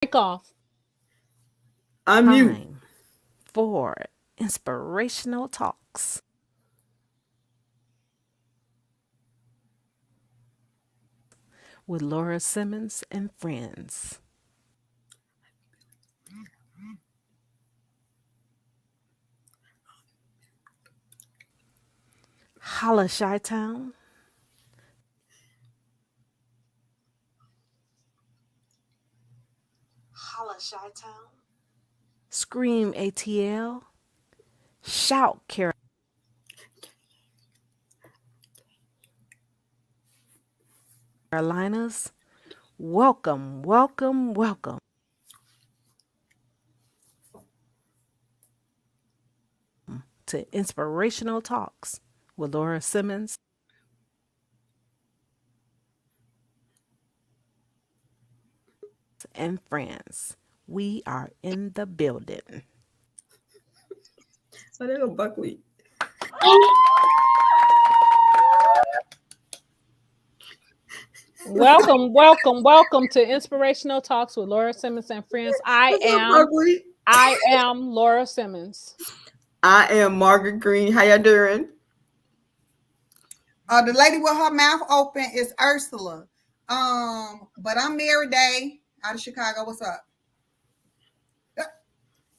Break off. Unmute. Time for Inspirational Talks with Laura Simmons and friends. Holla Chi Town, Scream ATL, Shout Carolinas. Welcome, welcome, welcome to Inspirational Talks with Laura Simmons and friends. We are in the building. So they go buckwheat. Welcome, welcome, welcome to Inspirational Talks with Laura Simmons and friends. What's up, buckwheat? I am Laura Simmons. I am Margaret Green. How y'all doing? The lady with her mouth open is Ursula. But I'm Mary Day out of Chicago. What's up?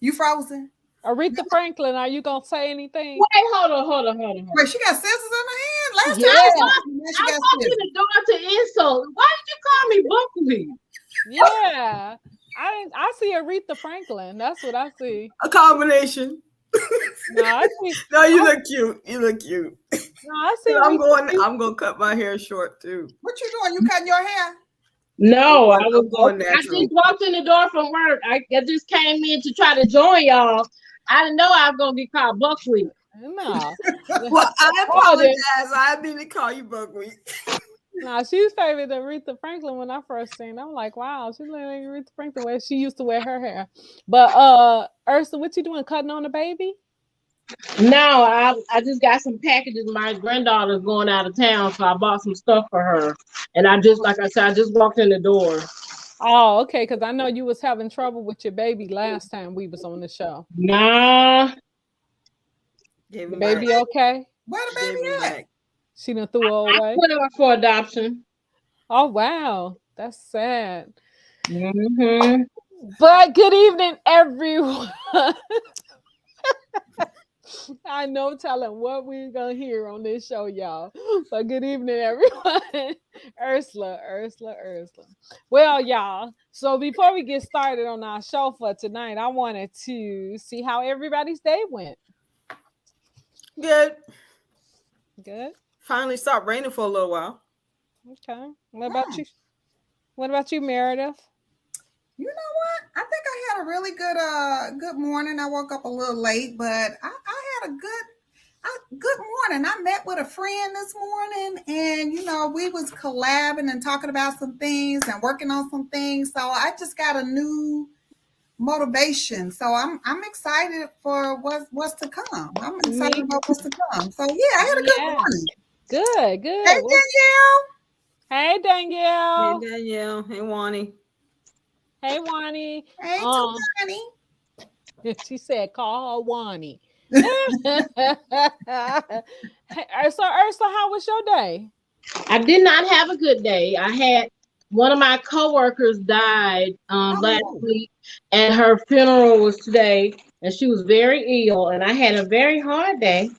You frozen? Aretha Franklin, are you gonna say anything? Wait, hold on. Wait, she got scissors in her hand. Last Yeah. time she I got walked scissors. in the door to insult. Why did you call me buckwheat? Yeah. I see Aretha Franklin. That's what I see. A combination. No, I see. No, you look cute. You look cute. No, I see. I'm Aretha. gonna cut my hair short too. What you doing? You cutting your hair? No, I'm going I natural. just walked in the door from work. I just came in to try to join y'all. I didn't know I was gonna get called buckwheat. No. Well, I apologize. I didn't call you buckwheat. No, she was favorite Aretha Franklin when I first seen her. I'm like, wow, she's like Aretha Franklin where she used to wear her hair. But Ursa, what you doing? Cutting on the baby? No, I just got some packages. My granddaughter's going out of town, so I bought some stuff for her. And I just, like I said, I just walked in the door. Oh, okay, because I know you was having trouble with your baby last time we was on the show. Nah. Gave The him baby back. okay? Where the Gave baby him at? back. She done threw her I away? put her up for adoption. Oh, wow. That's sad. Mm-hmm. But good evening, everyone. I know telling what we're going to hear on this show, y'all. But good evening, everyone. Ursula. Well, y'all, so before we get started on our show for tonight, I wanted to see how everybody's day went. Good. Good? Finally stopped raining for a little while. Okay. What about you? What about you, Meredith? You know what? I think I had a really good morning. I woke up a little late, but I had a good morning. I met with a friend this morning, and we was collabing and talking about some things and working on some things. So I just got a new motivation. So I'm excited for what's to come. I'm excited about what's to come. So yeah, I had a good morning. Good. Hey Danielle. Hey, Danielle. Hey Danielle. Hey Wani. Hey, Wani. Hey Tawani. She said, call her Wani. Hey, so Ursula, how was your day? I did not have a good day. I had one of my coworkers died last week, and her funeral was today, and she was very ill, and I had a very hard day.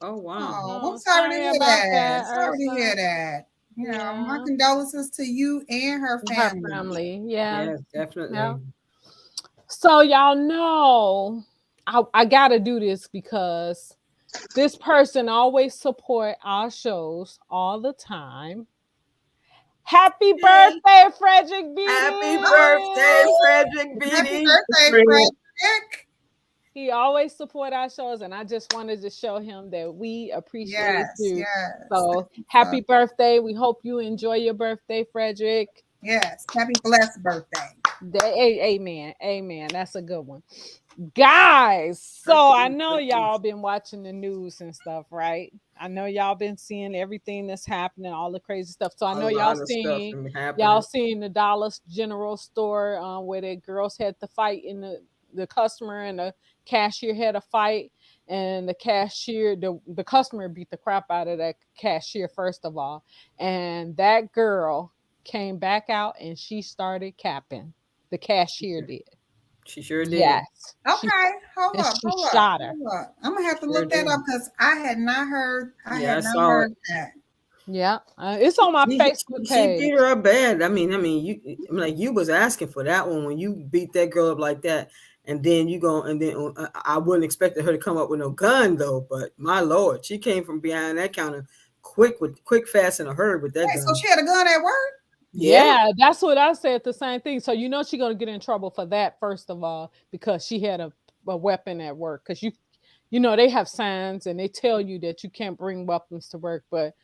Oh wow. Oh, I'm sorry to hear that. Sorry to Ursula. hear that. Yeah. My condolences to you and her family. Her family, yeah. Yes, definitely. Yeah. So y'all know I gotta do this because this person always support our shows all the time. Happy birthday, Frederick Beatty! Happy birthday, Frederick Beatty! Happy birthday, Frederick! He always support our shows, and I just wanted to show him that we appreciate you. Yes. So happy birthday! We hope you enjoy your birthday, Frederick. Yes, happy blessed birthday. Amen. Amen. That's a good one. Guys, so I know y'all been watching the news and stuff, right? I know y'all been seeing everything that's happening, all the crazy stuff. So I A know y'all lot of stuff seen been y'all happening. seen the Dollar General store where the girls had to fight in the customer and the cashier had a fight, and the customer beat the crap out of that cashier first of all, and that girl came back out and she started capping. The cashier did. She sure did. Yes. Okay, She hold up, shot her. hold up. I'm gonna have to Sure look that did. up because I had not heard. I Yeah, had I not saw it. heard that. Yeah. It's on my She, Facebook she page. beat her up bad. You was asking for that one when you beat that girl up like that, and then I wouldn't expect her to come up with no gun though. But my lord, she came from behind that counter quick, fast, in a hurry with that Wait, so gun. she had a gun at work? Yeah. Yeah, that's what I said. The same thing. So you know she's gonna get in trouble for that first of all because she had a weapon at work. Because you know they have signs and they tell you that you can't bring weapons to work. But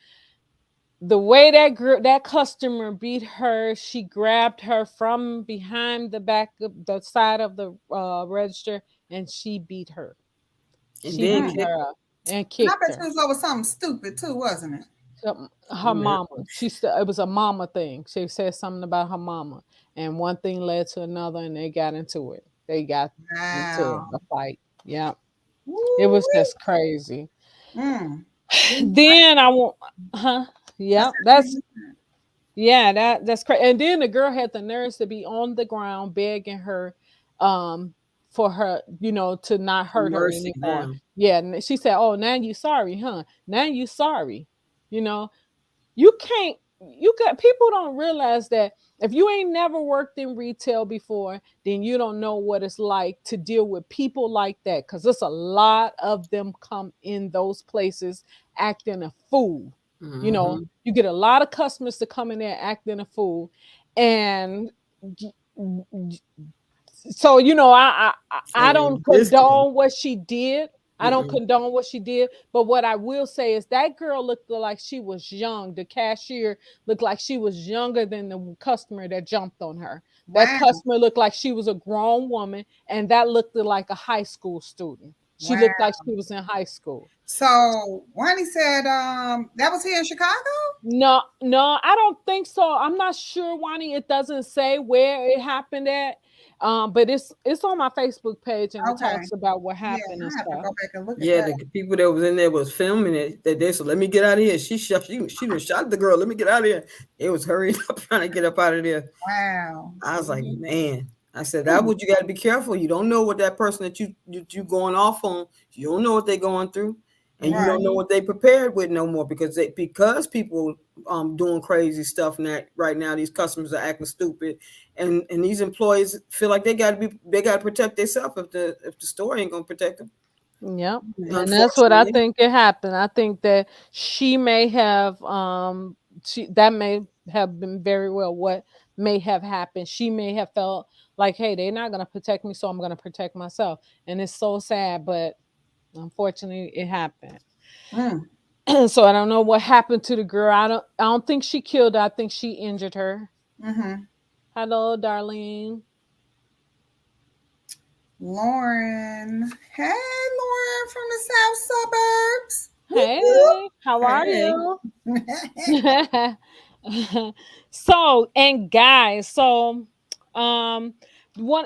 the way that customer beat her, she grabbed her from behind the back of the side of the register and she beat her. And She then beat kick. her up and And I kicked bet her. you it was over something stupid too, wasn't it? Her Yeah. mama. She said it was a mama thing. She said something about her mama, and one thing led to another, and they got into it. They got into Wow. a fight. Yeah, it was Woo-wee. just crazy. Mm. Then I want, huh? I Yeah, said, that's "Mm, yeah, that's crazy. And then the girl had the nerves to be on the ground begging her, for her, to not hurt her Mercy anymore. now. Yeah, and she said, "Oh, now you sorry, huh? Now you sorry." You know, you can't you got people don't realize that if you ain't never worked in retail before, then you don't know what it's like to deal with people like that because there's a lot of them come in those places acting a fool. Hmm. You get a lot of customers to come in there acting a fool, and so I And don't this thing. condone what she did. I don't Mm-mm. condone what she did, but what I will say is that girl looked like she was young. The cashier looked like she was younger than the customer that jumped on her. That wow, customer looked like she was a grown woman, and that looked like a high school student. She wow." looked like she was in high school. So Wani said, that was here in Chicago. No, no, I don't think so. I'm not sure, Wani. It doesn't say where it happened at. But it's on my Facebook page and it Okay, talks about what yeah, happened and I have to stuff. go back and look at Yeah, that. the people that was in there was filming it. That they said, "Let me get out of here." She done shot the girl. Let me get out of here. It was hurrying up trying to get up out of there. Wow. I was like, Mhm. man. I said that Mm, what you got to be careful. You don't know what that person that you going off on. You don't know what they're going through, and you don't right. know what they prepared with no more because people doing crazy stuff. And that right now these customers are acting stupid, and these employees feel like they got to protect themselves if the store ain't gonna protect them. Yep. And that's what I Unfortunately. think it happened. I think that she may have that may have been very well what may have happened. She may have felt like, hey, they're not gonna protect me, so I'm gonna protect myself. And it's so sad, but unfortunately it happened. Mm, So I don't know what happened to the girl. I don't think she killed her. I think she injured her. mm-hmm. Hello, Darlene. Lauren. Hey, Lauren from the South Suburbs. Hey, how are Hey. you? Whoop, So, and guys, so one,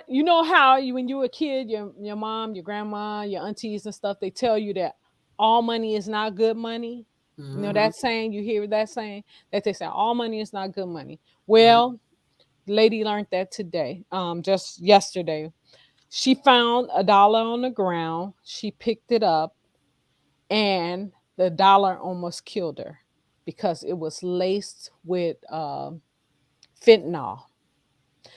how when you were a kid, your mom, your grandma, your aunties and stuff, they tell you that all money is not good money. You know Hmm. that saying, you hear that saying that they say all money is not good money. Hmm. Well, lady learned that today, just yesterday. She found $1 on the ground. She picked it up, and the dollar almost killed her because it was laced with fentanyl.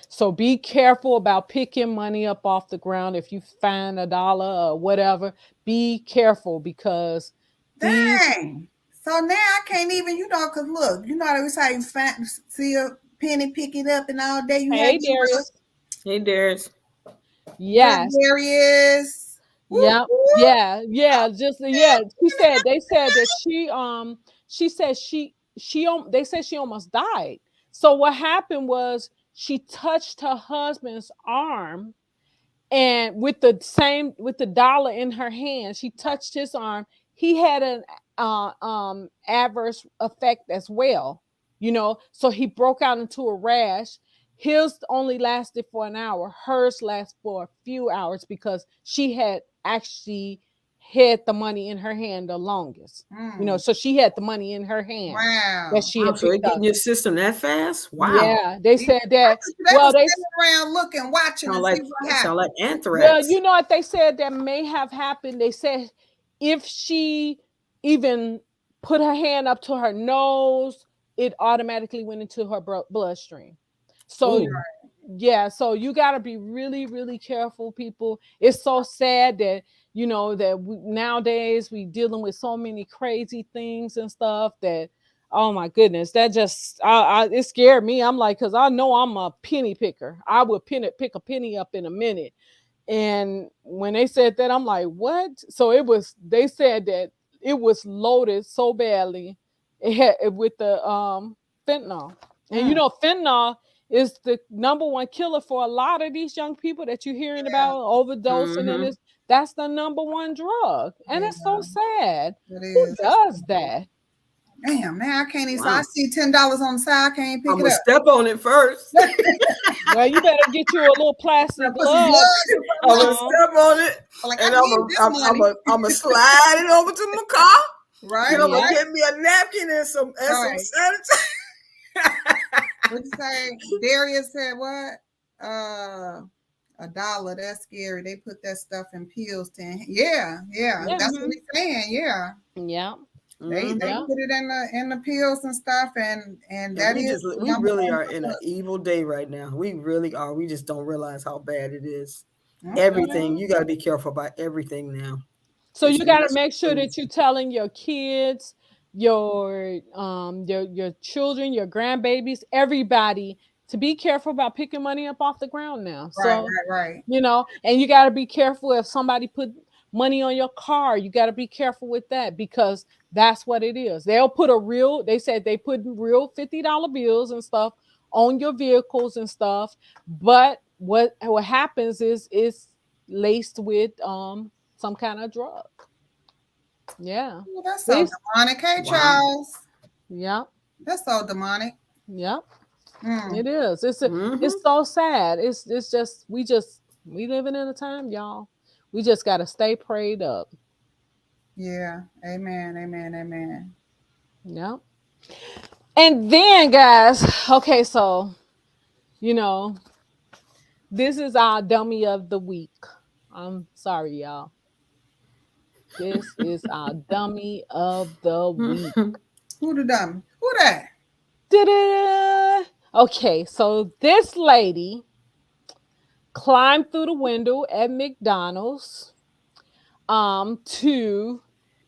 So be careful about picking money up off the ground. If you find $1 or whatever, be careful because these. dang. So now I can't even, because look, they was how you see a penny, pick it up, and all day you had Hey, to look. Darius. Hey, Darius. Yes. There he is. Whoop, Yep. whoop. Yeah. Yeah. Just yeah. They said that she said they said she almost died. So what happened was she touched her husband's arm, and with the dollar in her hand, she touched his arm. He had an adverse effect as well, so he broke out into a rash. His only lasted for an hour, hers lasted for a few hours, because she had actually had the money in her hand the longest. So she had the money in her hand that Wow. she had So they picked get up. in your system that fast? Wow. Yeah, they said that. They Well, was they sitting around looking, watching, Sound and like see what sound happened. like Well, anthrax. you know what they said that may have happened? They said if she even put her hand up to her nose, it automatically went into her bloodstream. So, Ooh. yeah, so you got to be really, really careful, people. It's so sad that, nowadays we dealing with so many crazy things and stuff that, oh my goodness, that just, it scared me. I'm like, because I know I'm a penny picker. I would pick a penny up in a minute. And when they said that, I'm like, what? So they said that it was loaded so badly with the fentanyl. And fentanyl is the number one killer for a lot of these young people that you're hearing Yeah, about overdosing, and Mhm. that's the number one drug. And yeah, it's so sad. it Who is. does that? Damn, now I can't even. So Wow. I see $10 on the side, I can't pick I'm it gonna up. step on it first. Well, you better get you a little plastic Put some glove. gloves in front I'm of gonna my- step on it, like and I need this money. I'm gonna slide it over to my car. Right, Then I'm gonna Yeah. get me a napkin and some Right. sanitizer. What'd you say? Darius said what? $1. That's scary. They put that stuff in pills. Yeah. That's what he's saying. Yeah. Yeah. They Yeah. put it in the pills and stuff, and And that we is we number really one are in an drug. evil day right now. We really are. We just don't realize how bad it is. Okay. Everything, you got to be careful about everything now. So It's you got to just make sure that crazy. you're telling your kids, your children, your grandbabies, everybody to be careful about picking money up off the ground now. Right, So, right. and you got to be careful if somebody put money on your car. You got to be careful with that, because that's what it is. They said they put real $50 bills and stuff on your vehicles and stuff, but what happens is it's laced with some kind of drug. Yeah. Well, that's so This, demonic. Hey, Wow. Charles. yeah, That's so demonic. yeah. Mm. It is. Mhm. It's so sad. It's just we living in a time, y'all. We just gotta stay prayed up. Yeah. Amen. Amen. Amen. Yeah. And then, guys, okay, so you know, this is our dummy of the week. I'm sorry, y'all. This is our dummy of the week. Who the dumb? Who that? Da-da! Okay, so this lady climbed through the window at McDonald's to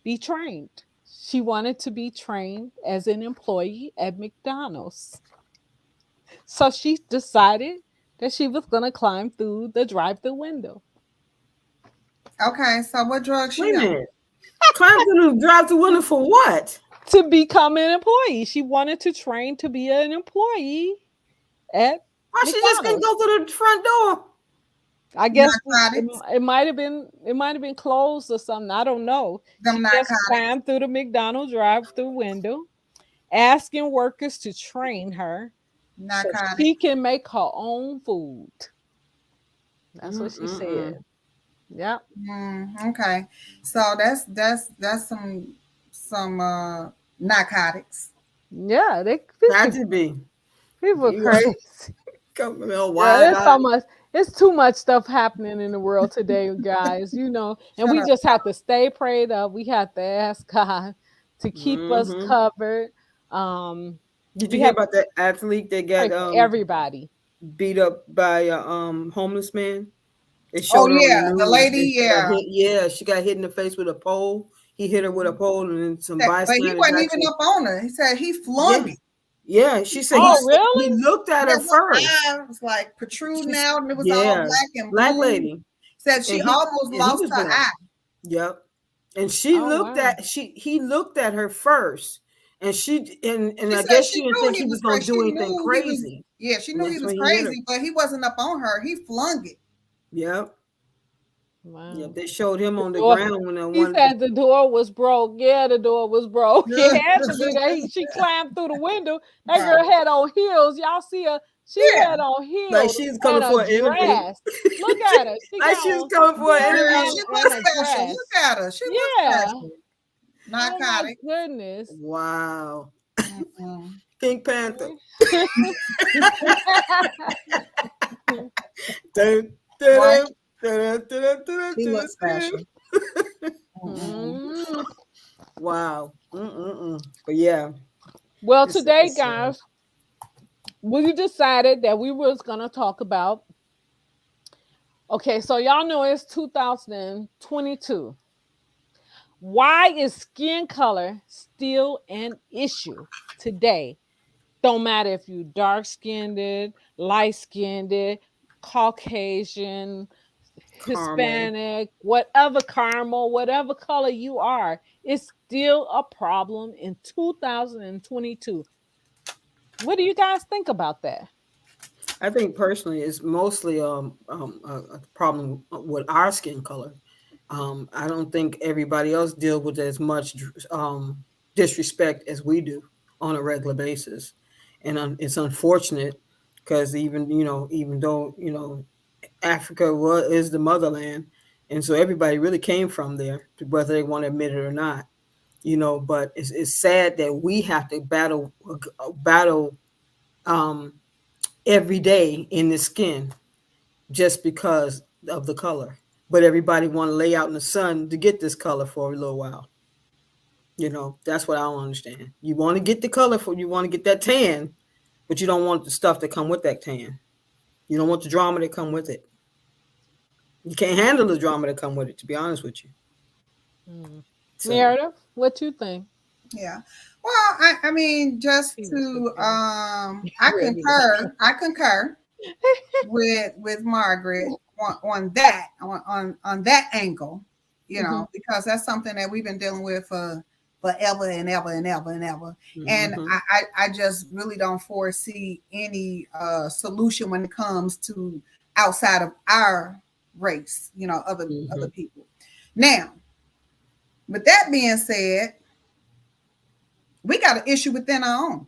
be trained. She wanted to be trained as an employee at McDonald's. So she decided that she was going to climb through the drive-through window Okay, so what drug she Wait a on? minute. Climb through the drive through window for what? to become an employee. She wanted to train to be an employee at Why she just couldn't McDonald's. go through the front door? I guess Narcotics. it might have been closed or something. I don't know. Them She just narcotics. climbed through the McDonald's drive-through window, asking workers to train her so Narcotics. she can make her own food. That's what she Mm-mm-mm. said. Yep. Okay, so that's some narcotics. Yeah, Had to be. people You crazy. Come all Yeah, wide there's so eyed. much. It's too much stuff happening in the world today, guys. And Shut we up. just have to stay prayed up. We have to ask God to keep us Mhm. covered. Did you We hear have to about that athlete that pray got for everybody. beat up by a homeless man? They Oh showed her on the yeah, the news. lady. She got Yeah, hit, yeah, she got hit in the face with a pole. He hit her with a pole, and then some but he bystanders wasn't even actually. up on her. He said he flung Yeah, it. yeah. She said Oh, he really? looked at Yeah, her first. her eye was like protruding She's, out, and it was all yeah, black and black blue. lady, Said she almost and he lost was her black. eye. Yep. And she Oh, looked wow. at he looked at her first, and She I said guess she she didn't knew think he he was was gonna crazy. do She anything knew he was. crazy. Yeah, she And knew he that's was when he hit her. crazy, but he wasn't up on her. He flung it. Yep. Yep. Wow. They showed him The on the door, ground when I he wanted to. said the door was broke. Yeah, the door was broke. It had to be that she climbed through the window. That Right. girl had on heels. Y'all see her? She Yeah. had on Like heels she was and coming a for an interview. dress. Look at her. She Like got she was on coming for an heels Girl, interview. she and was a special. dress. Look at her. She was Yeah. special. Oh my Narcotic. goodness. Wow. Mm-mm. Pink Panther. Dun, dun, Right. dun, dun, dun, dun, She dun, was dun. special. Mm-mm. Mm. Wow. Mm-mm-mm. But yeah, Well, it's, today, it's guys, we decided that we was gonna talk about. Okay, so y'all know it's 2022. Why is skin color still an issue today? Don't matter if you dark skinned, light skinned, Caucasian, caramel. Hispanic, whatever caramel, whatever color you are, it's still a problem in 2022. What do you guys think about that? I think personally, it's mostly a problem with our skin color. I don't think everybody else deal with as much disrespect as we do on a regular basis, and it's unfortunate because even though Africa is the motherland, and so everybody really came from there, whether they want to admit it or not. But it's sad that we have to battle um, every day in the skin just because of the color. But everybody want to lay out in the sun to get this color for a little while. That's what I don't understand. You want to get the color you want to get that tan, but you don't want the stuff that come with that tan. You don't want the drama that come with it. You can't handle the drama that come with it, to be honest with you. Mm. So Meredith, what you think? Yeah. Well, I mean, just She was to prepared. I Ready to concur. I concur with Margaret on that angle, Mhm. because that's something that we've been dealing with for forever and ever and ever and ever. And hmm I just really don't foresee any solution when it comes to outside of our race, other hmm people. Now, with that being said, we got an issue within our own.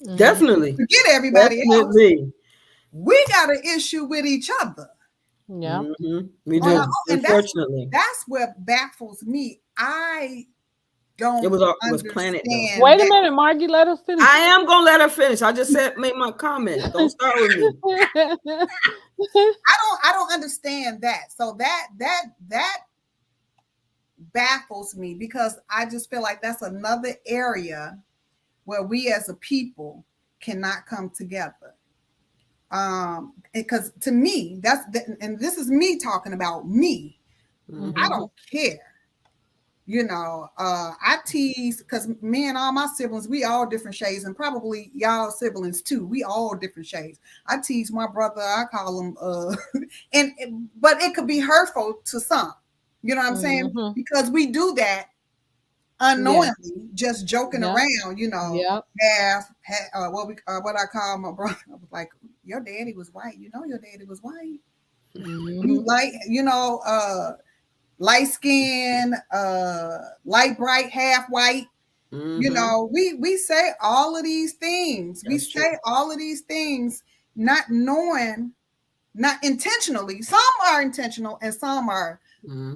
Mhm. definitely, Forget everybody else. definitely. We got an issue with each other Yeah. We on our do, own, and unfortunately. that's what baffles me. I It don't was planted though. understand Wait a that. minute, Margie. Let her finish. I am gonna let her finish. I just said made my comment. Don't start with me. I don't understand that. So that baffles me because I just feel like that's another area where we as a people cannot come together. Because to me, and this is me talking about me. I hmm Mhm. don't care. I tease because me and all my siblings, we all different shades, and probably y'all siblings too. We all different shades. I tease my brother. I call him, but it could be hurtful to some. You know what I'm saying? Mhm. Because we do that Yes. unknowingly, just joking Yep. around. Yep. What I call my brother. I was like, your daddy was white. Your daddy was white. You Mhm. like, light skin, light bright, half white. We say all of these things. We That's true. say all of these things, not knowing, not intentionally. Some are intentional, and some are hmm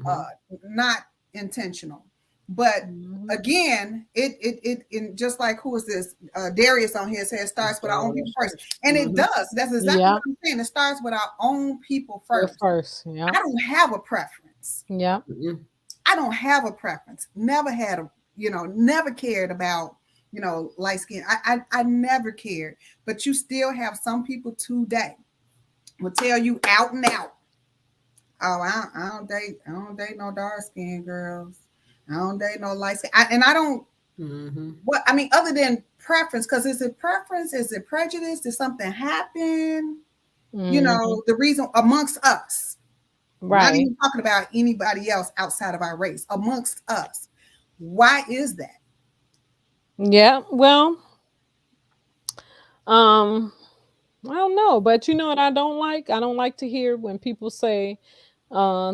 not intentional. But Mhm. again, it just like who is this? Darius on here says Let's starts with our start own with people us first, first. and it does. That's exactly Yeah. what I'm saying. It starts with our own people We're first. first. I Yep. don't have a preference. Yep. I don't have a preference. Never had never cared about, light skin. I never cared. But you still have some people today will tell you out and out, oh, I don't date no dark skinned girls. I don't date no light skin. And I don't, hmm what, I mean, other than preference, because is it preference? Is it prejudice? Did something happen? Mhm. The reason amongst us, not Right. even talking about anybody else outside of our race, amongst us. Why is that? Yeah. Well, um, I don't know, but you know what I don't like? I don't like to hear when people say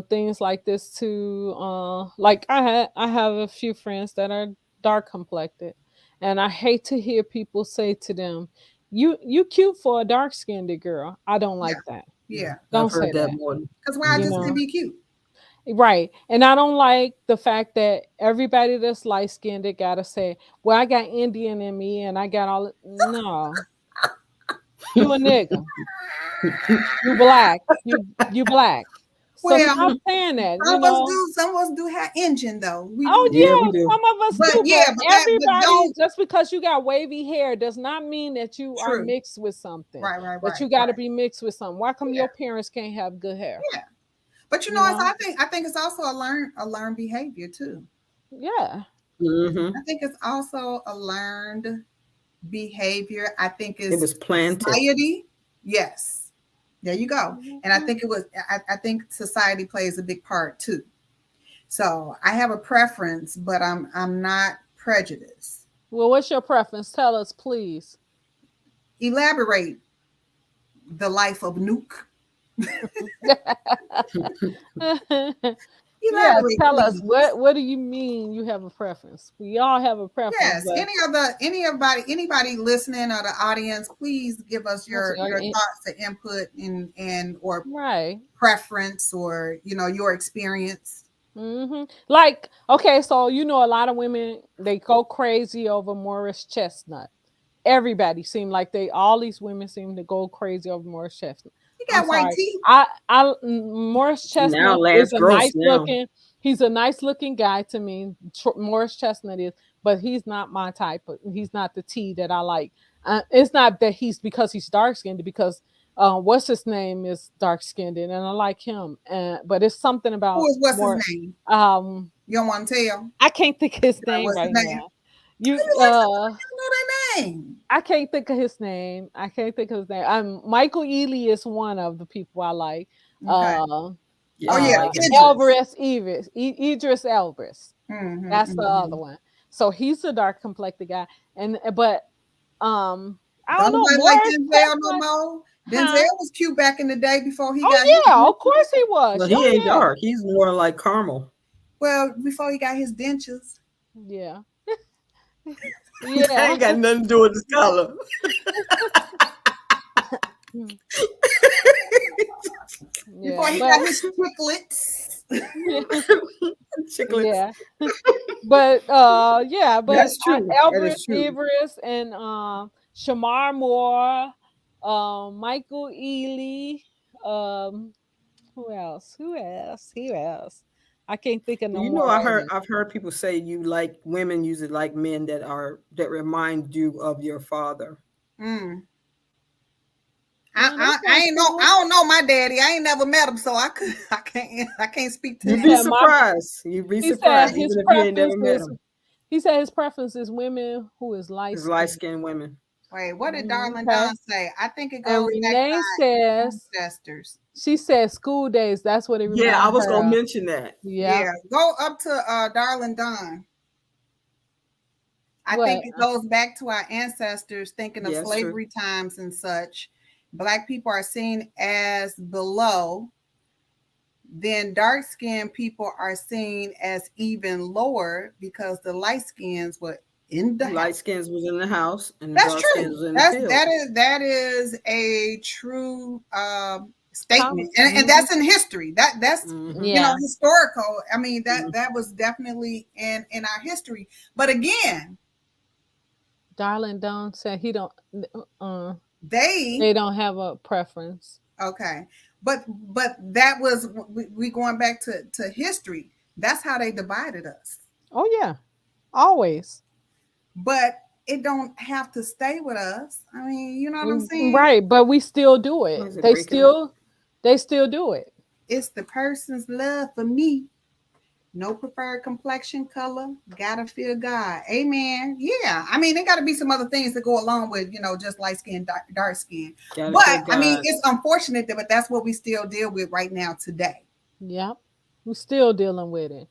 things like this to like I have a few friends that are dark complected, and I hate to hear people say to them, you cute for a dark skinned girl. I don't Yeah, like that. yeah. I've Don't say heard that that. more. Because why I You just can know. be cute? Right. And I don't like the fact that everybody that's light skinned gotta say, well, I got Indian in me and I got all no. You a nigga. You black. You black. So Well, stop saying that, some you of us know. do. Some of us do have engine though. We Oh do. Yeah, we yeah, do. some of us But do, yeah, but but everybody don't. just because you got wavy hair does not mean that you are True. mixed with something. Right, right, That right, you got to right. be mixed with something. Why come Yeah, your parents can't have good hair? yeah. But You it's, know? I think it's also a learned behavior too. Yeah. I Hmm. think it's also a learned behavior. I think It it's was planted. society. Yes. There you go. And I Mhm. think I think society plays a big part too. So I have a preference, but I'm not prejudiced. Well, what's your preference? Tell us, please. Elaborate the life of Nuke. Yeah, Elaborate, tell us please. what do you mean you have a preference? We all have a preference, Yes. but Anybody listening or the audience, please give us what's your thoughts or input and or right. preference or your experience. Like, okay, so you know, a lot of women they go crazy over Morris Chestnut. Everybody seem like all these women seem to go crazy over Morris Chestnut. He I'm got white sorry. teeth. Morris Now, Chestnut is Lance a Gross nice now. looking. He's a nice looking guy to me. Morris Chestnut is, but he's not my type. He's not the T that I like. It's not that he's because he's dark skinned. Because what's his name is dark skinned, and I like him. But it's something Who about is what's his more. name? Um, You don't want to tell? I can't think of his name What's his right name? now. How You you like somebody you know their name? I can't think of his name. I can't think of his name. Michael Ealy is one of the people I like. Okay. Uh, Yeah, Oh I yeah, like him too. Idris. Elvis Evis, Idris Elvis. That's the other Mm-hmm. one. So he's a dark complected guy, and but I don't Don't know. nobody like Morris Denzel no Chestnut, more. huh? Denzel was cute back in the day before he got Oh his yeah, of dentures. course he was. Well, he Oh ain't yeah, dark. He's more like caramel. Well, before he got his dentures. yeah, That yeah. ain't got nothing to do with his color. Before Yeah, he but got his chiclets. Chiclets. yeah. But yeah, but That's true. That Elvis is true. Everest and Shamar Moore, Michael Ealy, who else? Who else? Who else? I can't think of no You more know, artists. I've heard people say you like women usually like men that remind you of your father. Mm. That I sounds ain't know. I cool. don't know my daddy. I ain't never met him, so I can't speak to He You'd be that. said my surprised. You'd be he said surprised, his even if you ain't preference never met is him. he said his preference is women who is light It's light skinned. skinned women. Wait, what did Darlin Okay. Don say? I think it And goes back to Renee our says ancestors. she said school days. That's what it Yeah, I reminds was her gonna of. mention that. Yeah. Yeah, go up to Darlin Don. I What? think it goes back to our ancestors thinking of Yeah, it's true. slavery times and such. Black people are seen as below, then dark skinned people are seen as even lower because the light skins were in the house. Light skins was in the house and the That's dark skins true. was in the field. That is a true statement, and Mhm. that's in history. That's Hmm. Yeah. historical. I mean Hmm. that was definitely in our history. But again, Darling Don said he don't. Uh, they they don't have a preference. okay, but that was we going back to history. That's how they divided us. Oh yeah, always. But it don't have to stay with us. I mean, you know what I'm saying? Right, but we still do Why it. is it breaking up? They still do it. It's the person's love for me. No preferred complexion color. Gotta feel God. Amen. Yeah. I mean, there got to be some other things that go along with, just light skin, dark skin. Gotta But feel I mean, God. it's unfortunate that, but that's what we still deal with right now today. Yep, we're still dealing with it.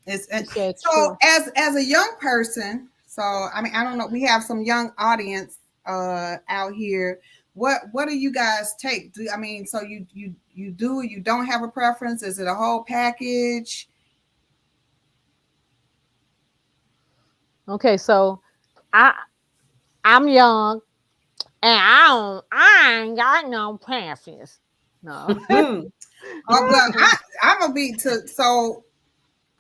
It's You said so true. as a young person, So I mean, I don't know. We have some young audience out here. What do you guys take? I mean, so you don't have a preference? Is it a whole package? Okay, so I I'm young and I ain't got no preference. No. Oh, but I'm gonna be to. So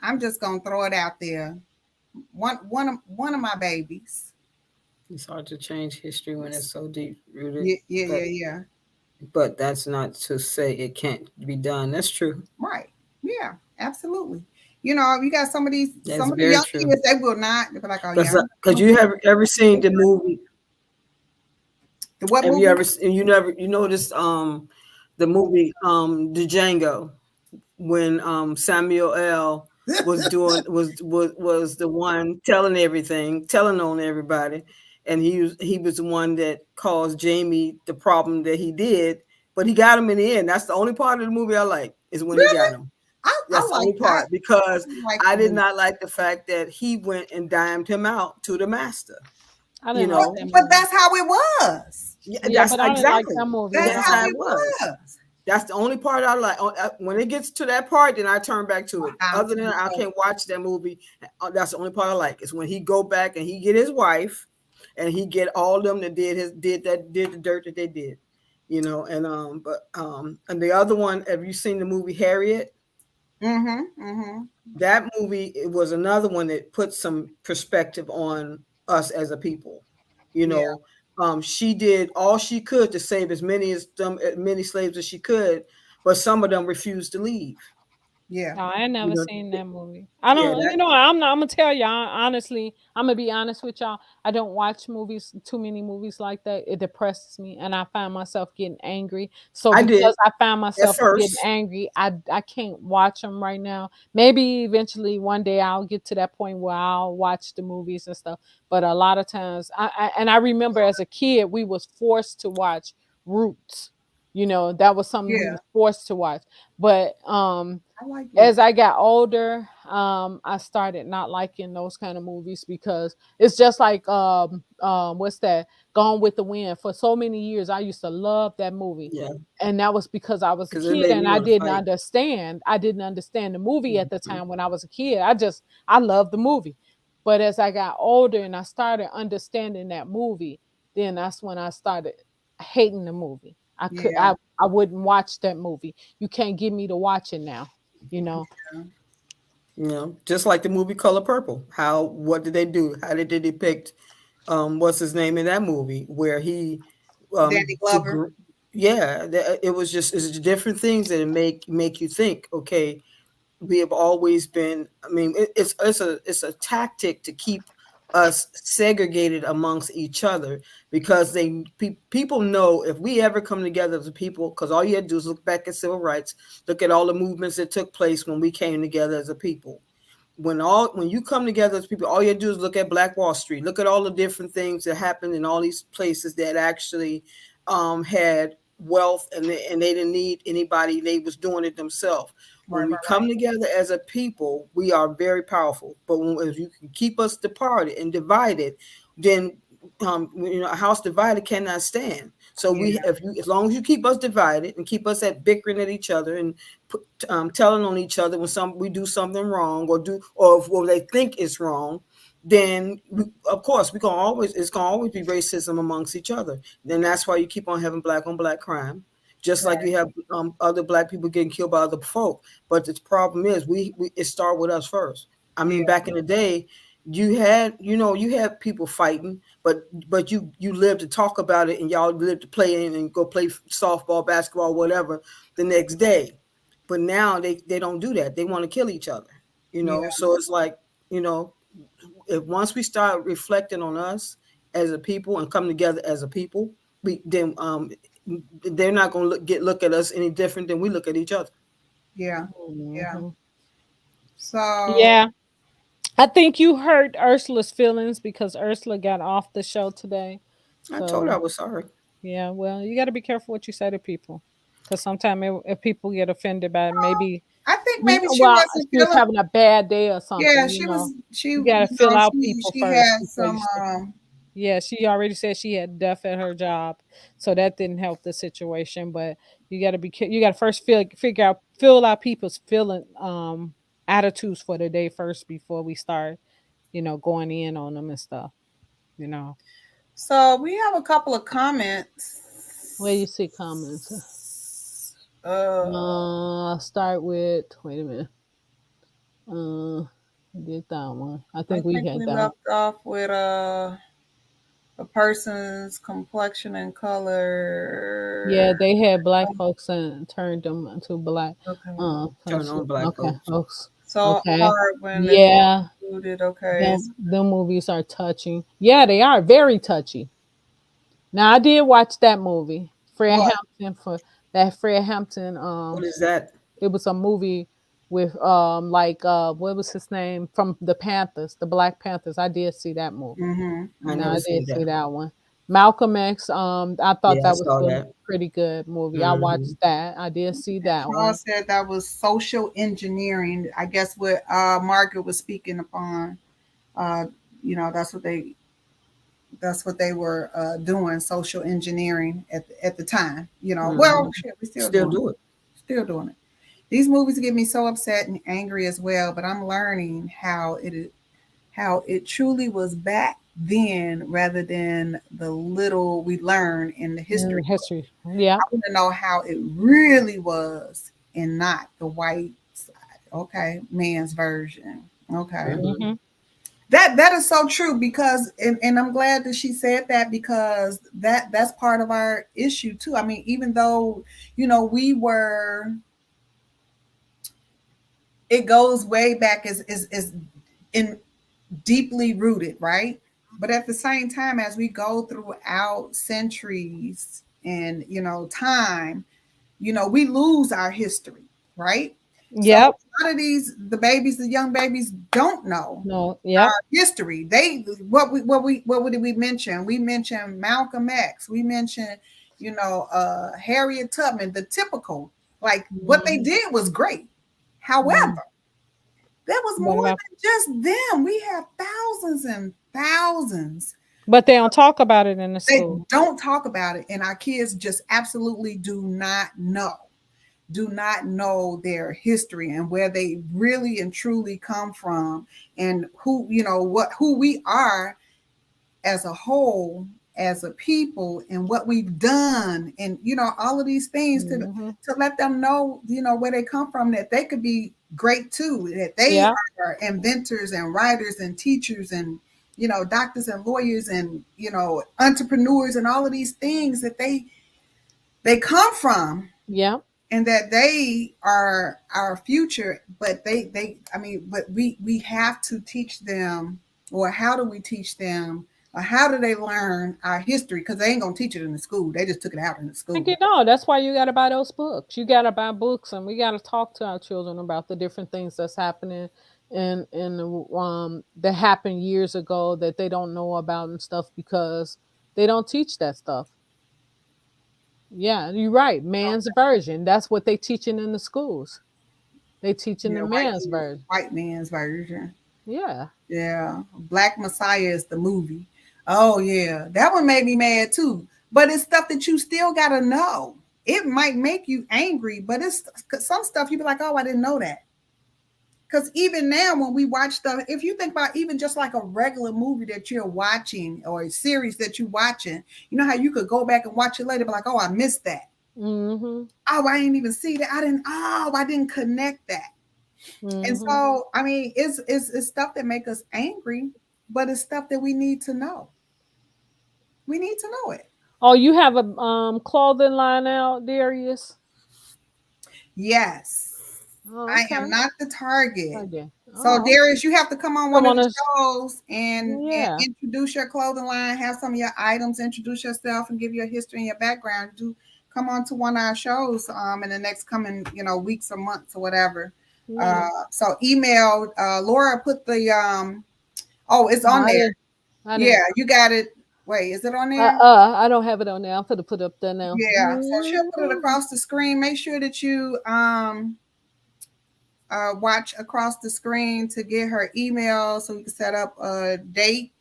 I'm just gonna throw it out there. One of my babies. It's hard to change history when it's so deep rooted. Yeah, yeah, But yeah, yeah. but that's not to say it can't be done. That's true. Right. Yeah, absolutely. You know, you got That's some of the very young true. kids, they will not. They'll be like, oh yeah, Because you have ever seen the movie? the what Have you movie? ever you noticed the movie the Django, when Samuel L was doing was the one telling everything, telling on everybody, and he was the one that caused Jamie the problem that he did, but he got him in the end. That's the only part of the movie I like, is when he Really? got him. I That's the like only part, because I like I the did movie. not like the fact that he went and dimed him out to the master. I You didn't like know, that But movie. that's how it was. yeah, Yeah, that's but I didn't like exactly, that movie. That's Yeah. that's how how it it was. was. That's the only part I like. When it gets to that part, then I turn back to it. I'm Other than that, I so can't watch that movie. That's the only part I like. Is when he go back and he get his wife, and he get all of them that did the dirt that they did, and the other one. Have you seen the movie Harriet? mm-hmm. That movie, it was another one that put some perspective on us as a people. You Yeah, know, she did all she could to save as many slaves as she could, but some of them refused to leave. yeah, No, I ain't You never know, seen that movie. I yeah, don't, you know, I'm not, I'm gonna tell y'all honestly, I'm gonna be honest with y'all. I don't watch movies, too many movies like that. It depresses me and I find myself getting angry. So I did because I find at myself getting first. angry, I can't watch them right now. Maybe eventually one day I'll get to that point where I'll watch the movies and stuff. But a lot of times I remember as a kid we was forced to watch Roots. You know, that was something we yeah. was forced to watch. But I like as Roots. I got older, I started not liking those kind of movies because it's just like what's that? Gone with the Wind. For so many years, I used to love that movie, Yeah, and that was because I was a because it kid made and me I want to didn't fight. understand. I didn't understand the movie at the Mhm. time when I was a kid. I loved the movie, but as I got older and I started understanding that movie, then that's when I started hating the movie. Yeah, I wouldn't watch that movie. You can't get me to watch it now, you know. Just like the movie Color Purple. What did they do? How did they depict what's his name in that movie, where he Danny to Glover. yeah, it was just, it's different things that make you think, okay, we have always been, I mean, it's a tactic to keep us segregated amongst each other, because people know, if we ever come together as a people, because all you had to do is look back at civil rights, look at all the movements that took place when we came together as a people. When you come together as people, all you do is look at Black Wall Street, look at all the different things that happened in all these places that actually had wealth, and they didn't need anybody, they was doing it themselves. Right, When we right, right. come together as a people, we are very powerful. But if you can keep us departed and divided, then a house divided cannot stand. So Yeah, as long as you keep us divided and keep us at bickering at each other, and telling on each other when we do something wrong, or they think it's wrong, then of course it's gonna always be racism amongst each other. Then that's why you keep on having black on black crime, just like right. you have other black people getting killed by other folk. But the problem is, it started with us first. I mean, Yeah, back in the day, you had people fighting, but you lived to talk about it, and y'all lived to play in and go play softball, basketball, whatever, the next day. But now they don't do that. They want to kill each other. yeah, So it's like, you know, if once we start reflecting on us as a people and come together as a people, they're not going to look at us any different than we look at each other. yeah, yeah. Mhm. So Yeah, I think you hurt Ursula's feelings because Ursula got off the show today. I told her I So was sorry. yeah, well, you got to be careful what you say to people. Because sometimes if people get offended by it, maybe I think we maybe she well wasn't she was feeling. having a bad day or Yeah, something. she was. She, You got to you fill know, out people she first had before you some. say. Yeah, she already said she had death at her job, so that didn't help the situation. But you got to you got to first fill out people's feeling attitudes for the day first before we start, going in on them and stuff. You know, So we have a couple of comments. where you see comments. Uh, Start with. Wait a minute. Did that one? I I think we think had we that one. left off with a person's complexion and Yeah, color. they had black folks and turned them into black. Okay. Turn on black Okay, folks. folks. So Okay. hard when it's Yeah, included. Okay. them movies are touching. Yeah, they are very touchy. Now I did watch that movie, Fred What? Hampton for that Fred Hampton. What is that? It was a movie with like what was his name from the Panthers, the Black Panthers. I did see that movie. Mm-hmm. I No, never I did seen see that. that one. Malcolm X. I thought Yeah, I that was saw a that. pretty good movie. I Hmm. watched that. I did see that Paul one. said that was social engineering. I guess what Margaret was speaking upon. Uh, that's what they were doing, social engineering at the time. Well, Hmm. shit, we still Still doing do it. it. Still doing it. These movies get me so upset and angry as well, but I'm learning how it truly was back then rather than the little we learn in the history. History. Yeah. I want to know how it really was and not the white side. Okay, man's version. Okay. Hmm. Hmm. That is so true because and I'm glad that she said that because that's part of our issue too. I mean, even though, we were, it goes way back as in deeply rooted, right? But at the same time, as we go throughout centuries and time, we lose our history, right? So Yep. a lot of the young babies don't know No. Yep. history. What did we mention? We mentioned Malcolm X. We mentioned, Harriet Tubman, the typical. Like what they Hmm. did was great. However, there was What more about? than just them. We have thousands and thousands. But they don't talk about it in the They school. don't talk about it, and our kids just absolutely do not know their history and where they really and truly come from, and who we are as a whole, as a people, and what we've done, and all of these things Hmm. to let them know, where they come from, that they could be great too, that they Yeah. are inventors and writers and teachers and doctors and lawyers and entrepreneurs and all of these things that they come from, Yeah. and that they are our future. But we have to teach them. Or how do we teach them, or how do they learn our history? Because they ain't gonna teach it in the school. They just took it out in the school. Like, that's why you got to buy those books. You got to buy books, and we got to talk to our children about the different things that's happening that happened years ago that they don't know about and stuff because they don't teach that stuff. Yeah, you're right. Man's version. That's what they teaching in the schools. They teaching Yeah, the man's version. white man's version. Yeah. Yeah, Black Messiah is the movie. Oh yeah, that one made me mad too. But it's stuff that you still gotta know. It might make you angry, but it's some stuff you be like, oh, I didn't know that. Because even now, when we watch stuff, if you think about even just like a regular movie that you're watching or a series that you're watching, you know how you could go back and watch it later, but like, oh, I missed that. Mhm. Oh, I didn't even see that. I didn't connect that. And Mhm. so, I mean, it's stuff that make us angry, but it's stuff that we need to know. We need to know it. Oh, you have a clothing line out, Darius? Yes, Oh, I okay. am not the target. Okay. So Oh, Darius, you have to come on one come of on the us. shows and Yeah. introduce your clothing line, have some of your items, introduce yourself, and give your history and your background. Do come on to one of our shows in the next coming weeks or months or whatever. Yeah. So email Laura. Put the oh, it's No, on there. I Yeah, didn't. you got it. Wait, is it on there? I don't have it on there. I'm gonna put it up there now. Yeah. So she'll put it across the screen. Make sure that you watch across the screen to get her email so we can set up a date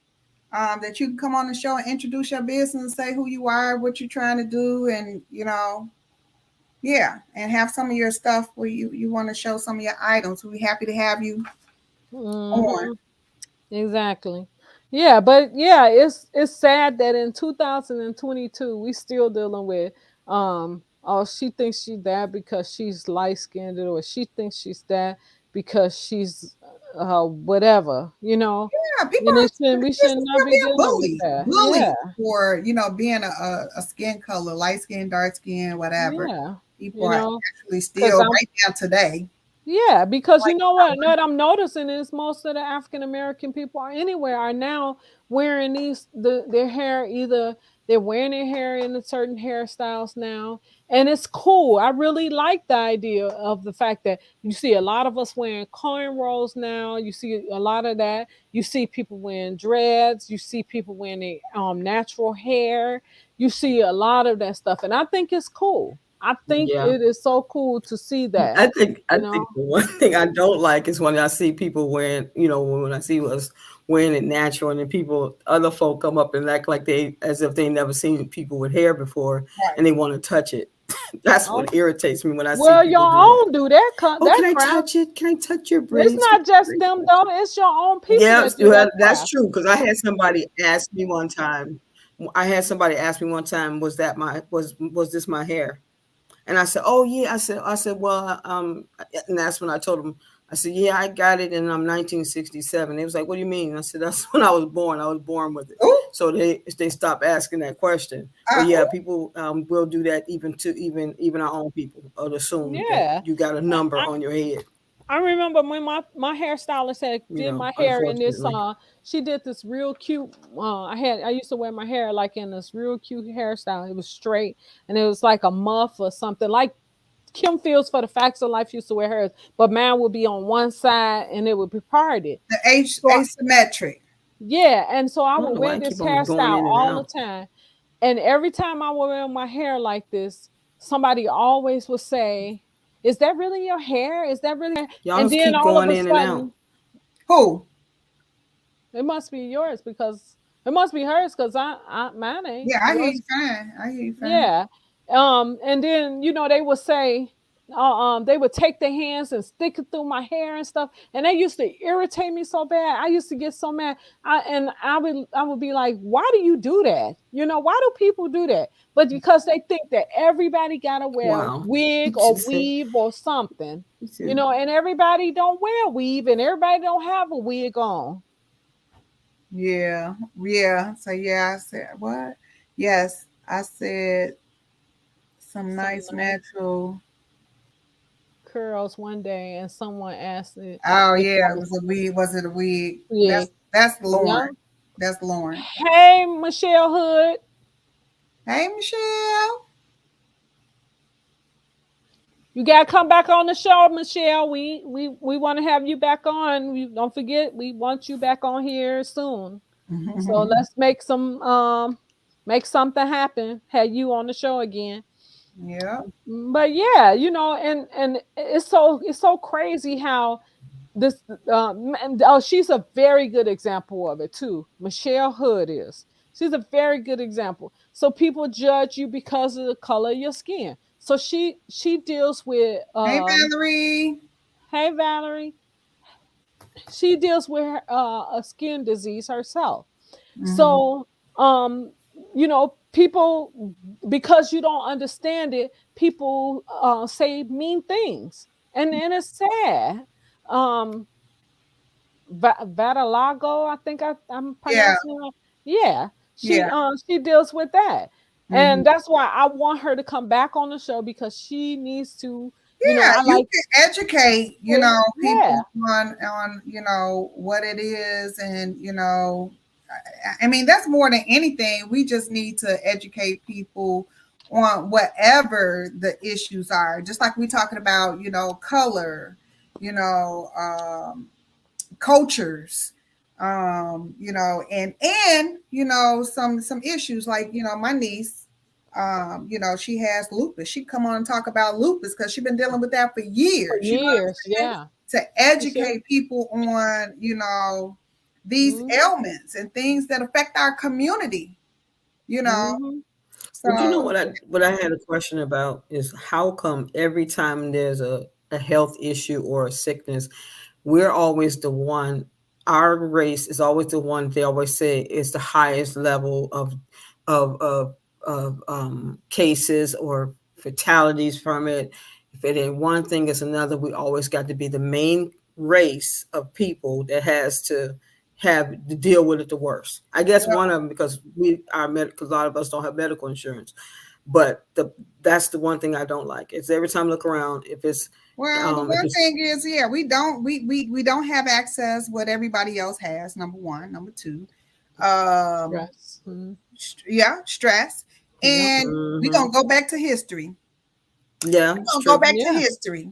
that you can come on the show and introduce your business, say who you are, what you're trying to do, and yeah, and have some of your stuff where you want to show some of your items. We'll be happy to have you on. Exactly. Yeah, but yeah, it's sad that in 2022 we still dealing with oh, she thinks she's that because she's light skinned, or she thinks she's that because she's whatever, you know. Yeah, people And we are should not still be being dealing with that. bullied Yeah. for being a skin color, light skin, dark skin, whatever. Yeah. People You are know, actually cuz still right now today. yeah, because you Like, know what I'm noticing is most of the African American people are anywhere are now wearing their hair, either they're wearing their hair in a certain hairstyles now, and it's cool. I really like the idea of the fact that you see a lot of us wearing cornrows now. You see a lot of that. You see people wearing dreads. You see people wearing their natural hair. You see a lot of that stuff, and I think it's cool. I think Yeah. it is so cool to see that. I think the one thing I don't like is when I see people wearing, when I see us wearing it natural, and then other folk come up and act like they as if they never seen people with hair before, right. and they want to touch it. That's what irritates me when I see Well, your people do that. own do that Oh, that can I crap. touch it? Can I touch your It's braids? not just them though. It's your own people Yeah, that do that that's crap. true. Because I had somebody ask me one time. Was this my hair? And I said, "Oh yeah." I said, "Well, and that's when I told them. I said, "Yeah, I got it, and I'm 1967." They was like, "What do you mean?" I said, "That's when I was born. I was born with it." Ooh, So they stopped asking that question. But yeah, people will do that even our own people. Or assume that Yeah. you got a number on your head. I remember when my hairstylist had did my hair in this Unfortunately. she did this real cute I used to wear my hair like in this real cute hairstyle. It was straight and it was like a muff or something like Kim Fields for the Facts of Life used to wear hers, but mine would be on one side and it would be parted. the So asymmetric. yeah, and so I I would don't know why wear I this keep on going hairstyle in and all the out. time. And every time I would wear my hair like this, somebody always would say, "Is that really your hair? Is that really?" Y'all And just then keep all of going a in and out. sudden, Who? it must be yours because it must be hers because I mine ain't Yeah, I hear yours. you fine. I hear you fine. Yeah. And then they would say, they would take their hands and stick it through my hair and stuff, and they used to irritate me so bad. I used to get so mad. I would be like, why do you do that? Why do people do that? But because they think that everybody gotta wear a Wow. wig She or said, weave or something, she said, and everybody don't wear weave and everybody don't have a wig on. Yeah, yeah. So yeah, I said what? Yes, I said some Some nice nice natural. curls one day, and someone asked it Oh if yeah, I it was was a wig. Was it a wig? wig. That's Yeah. Lauren. That's Lauren. Hey, Michelle Hood. Hey Michelle. You gotta come back on the show, Michelle. We want to have you back on. Don't forget, we want you back on here soon. So let's make something happen. Have you on the show again. Yeah. But yeah, and it's so crazy how this she's a very good example of it too. Michelle Hood is. She's a very good example. So people judge you because of the color of your skin. So she deals with Hey Valerie. hey Valerie, she deals with a skin disease herself. Mm-hmm. So people, because you don't understand it, people say mean things, and it's sad. um Vatalago, I think I'm Yeah. pronouncing it. Yeah, Yeah. she deals with that, Mm-hmm. and that's why I want her to come back on the show because she needs to. Yeah, I you like. can educate, Yeah, people on, what it is, and I mean that's more than anything. We just need to educate people on whatever the issues are. Just like we talking about, color, you know, um, cultures. And some issues like, my niece, she has lupus. She come on and talk about lupus because she's been dealing with that for For years. years, yeah. To She said, educate people on, these mm-hmm, ailments and things that affect our community, you know. mm-hmm, But you know So what I had a question about is how come every time there's a health issue or a sickness, we're always the one, our race is always the one they always say is the highest level of of cases or fatalities from it. If it ain't one thing, it's another. We always got to be the main race of people that has to have to deal with it the worst. I guess one of them because we are because a lot of us don't have medical insurance. But that's the one thing I don't like. Is every time I look around, well, the if one it's thing is, yeah, we don't have access what everybody else has. Number one, number two, yes, mm-hmm, stress, yep, and we're mhm. gonna go back to history. Yeah, We're it's gonna go true. back to yeah, history.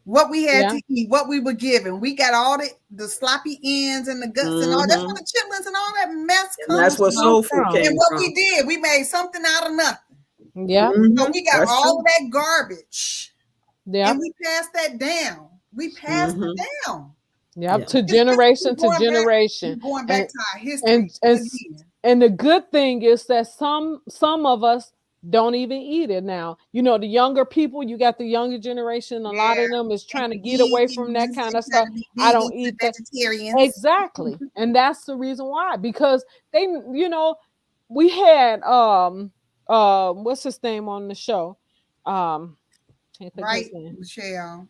What we had yeah, to eat, what we were given. We got all the sloppy ends and the guts and all. That's where Hmm. the chitlins and all that mess And that's comes where from. come soul food from, And came what we from. did, we made something out of nothing. yep, So Hmm. we got That's all of true. that garbage, and yep, we passed that down. We passed it Hmm. down. yep, Yeah. to It's just generation we're to going back. generation. We're going back And to our history and and again. and the good thing is that some of us don't even eat it now. You know, the younger people, you got the younger generation, a lot Yeah, of them is and trying to the get away from that vegans, kind they of try stuff. to be I don't vegans and eat that. vegetarians. Exactly. And that's the reason why. Because they, we had what's his name on the show? Um can't think of his Right, name. Michelle?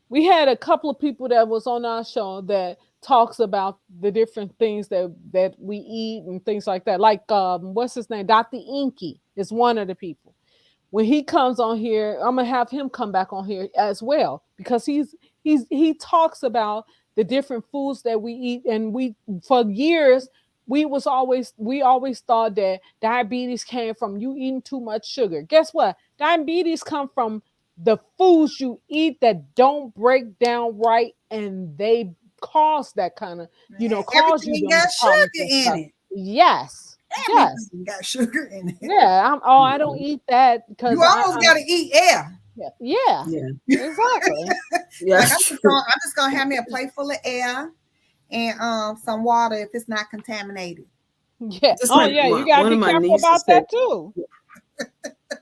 We had a couple of people that was on our show that talks about the different things that we eat and things like that. Like what's his name? Dr. Inky is one of the people. When he comes on here, I'm gonna have him come back on here as well because he talks about the different foods that we eat, and we for years we always thought that diabetes came from you eating too much sugar. Guess what? Diabetes come from the foods you eat that don't break down right, and they cause that kind of Man, cause you everything them got problems sugar and in stuff. it. Yes, yes. Everything got sugar in it. Yeah, I don't eat that You because almost got to eat air. yeah, yeah, Yeah. exactly. Yeah, Like that's true. I'm just gonna have me a plate full of air and some water if it's not contaminated. Yeah. Just Oh like yeah, you gotta one be of my careful nieces about said. that too.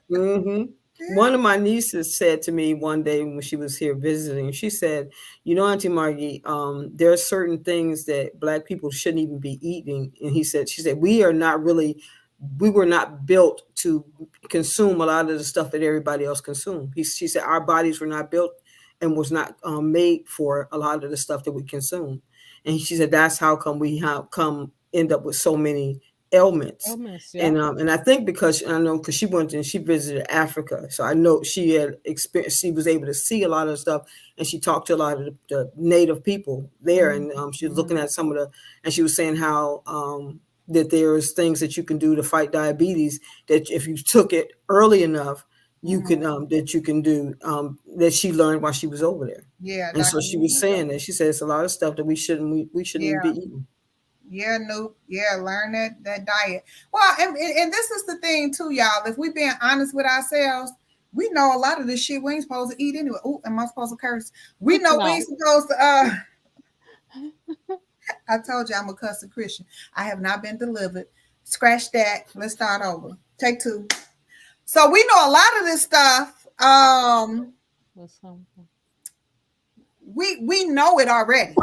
Hmm. Yeah. One of my nieces said to me one day when she was here visiting, she said, Auntie Margie, there are certain things that Black people shouldn't even be eating. And she said, we were not built to consume a lot of the stuff that everybody else consumed. She said, our bodies were not built and was not made for a lot of the stuff that we consume. And she said, that's how come we have come end up with so many ailments. Illness, yeah. And I think because I know because she went and she visited Africa, so I know she had experience. She was able to see a lot of stuff, and she talked to a lot of the native people there, and she was looking Mhm. at some of the, and she was saying how that there's things that you can do to fight diabetes that if you took it early enough, you can Mhm. that you can do that she learned while she was over there, Yeah, and so Dr. she was Nikki. saying that she said it's a lot of stuff that we shouldn't even be Yeah. eating. Yeah, no, yeah, learn that diet. Well, and this is the thing too, y'all. If we being honest with ourselves, we know a lot of this shit we ain't supposed to eat anyway. Oh, am I supposed to curse? We know we No. ain't supposed to I told you I'm a cussing Christian. I have not been delivered. Scratch that. Let's start over. Take two. So we know a lot of this stuff. What's something? We know it already.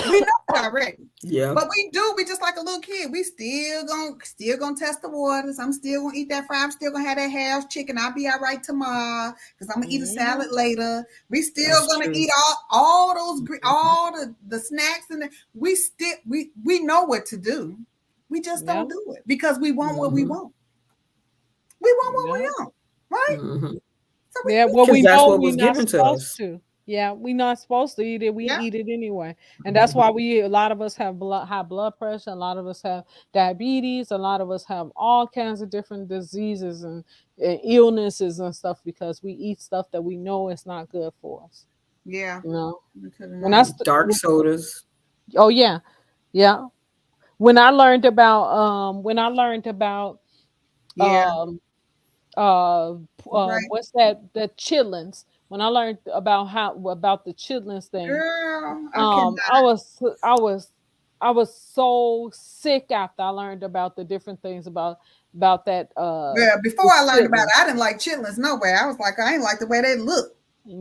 We know it already. Yeah. But we just like a little kid. We still gonna test the waters. I'm still gonna eat that fry. I'm still gonna have that half chicken. I'll be all right tomorrow because I'm gonna eat a salad Mhm. later. We still That's gonna true. eat all those all the snacks and we know what to do. We just Yeah. don't do it because we want what we Hmm. want. We want what we Yeah. want, right? Hmm. So Yeah. we Well, Because we that's know what we're was not given to supposed us. to. Yeah, we're not supposed to eat it. We yeah eat it anyway, and that's why Mhm. a lot of us have high blood pressure. A lot of us have diabetes. A lot of us have all kinds of different diseases and illnesses and stuff because we eat stuff that we know is not good for us. yeah You know, because and that's Dark sodas. oh yeah. Yeah. When I learned about Yeah, um uh right. what's that, the chitlins, when I learned about the chitlins thing, Girl, I cannot. I was so sick after I learned about the different things about that Yeah, before the I learned about chitlins. it, I didn't like chitlins no way. I was like, I ain't like the way they look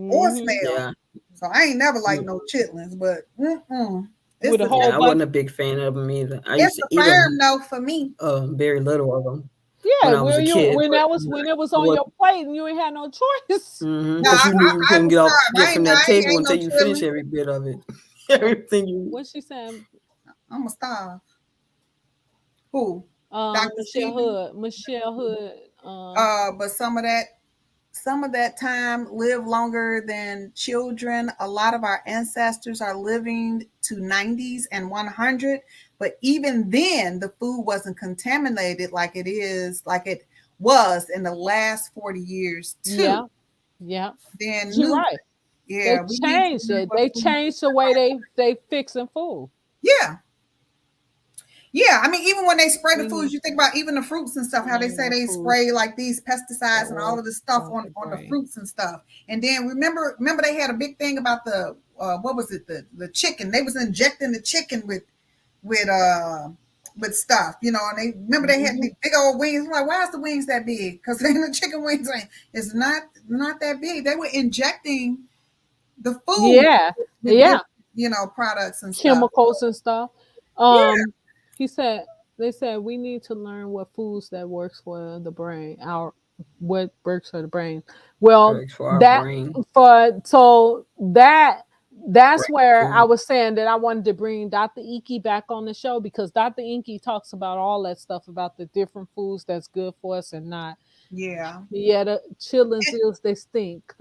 or Hmm. smell. Yeah. So I ain't never liked Mm. no chitlins, but With it's a a whole Yeah, I bunch. wasn't a big fan of them either. I it's used to a eat firm them, no for me. very little of them Yeah, when I was well, a you kid, when but that was when it was I on was your plate and you ain't had no choice. No, because you knew you I couldn't was get starving. from that I table ain't no until you finish chillin'. every bit of it. Uh, Everything you. what's she saying? I'm a starve. Who? Dr. Michelle Sebi? Hood. Michelle Hood. But some of that time live longer than children. A lot of our ancestors are living to 90s and 100, but even then the food wasn't contaminated like it was in the last 40 years too. Yeah, yeah. Then You're new, right. They yeah, we need to changed learn it. what They food. changed the way they fixing food. Yeah, yeah, I mean, even when they spray the We foods, need you think about even the fruits and stuff, to how they name say the they foods spray like these pesticides that and all of work this stuff for the on the brain. fruits and stuff. And then remember they had a big thing about the what was it, the chicken? They was injecting the chicken with uh with stuff, and they remember they had Hmm. the big old wings. I'm like, why is the wings that big? Because the chicken wings ain't it's not that big. They were injecting the food Yeah, with yeah. different, products and stuff. Chemicals and stuff. Yeah, Um, he said they said we need to learn what foods that works for the brain. What works for the brain. Well, Works for our that brain. for so that that's Brain where I food. was saying that I wanted to bring Dr. Iki back on the show because Dr. Iki talks about all that stuff about the different foods that's good for us and not. yeah. Yeah, the chillin' pills they stink.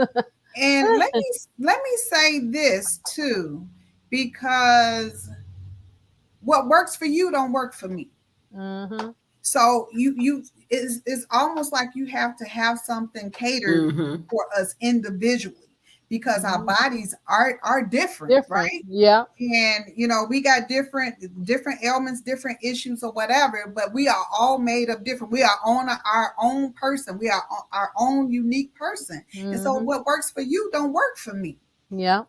And let me say this too, because what works for you don't work for me. Hmm. So you it's almost like you have to have something catered Mm-hmm. for us individually because our Hmm. bodies are different, Different. right? Yeah. And we got different ailments, different issues or whatever, but we are all made of different. We are on our own person. We are our own unique person. And so Hmm. what works for you don't work for me. Yeah.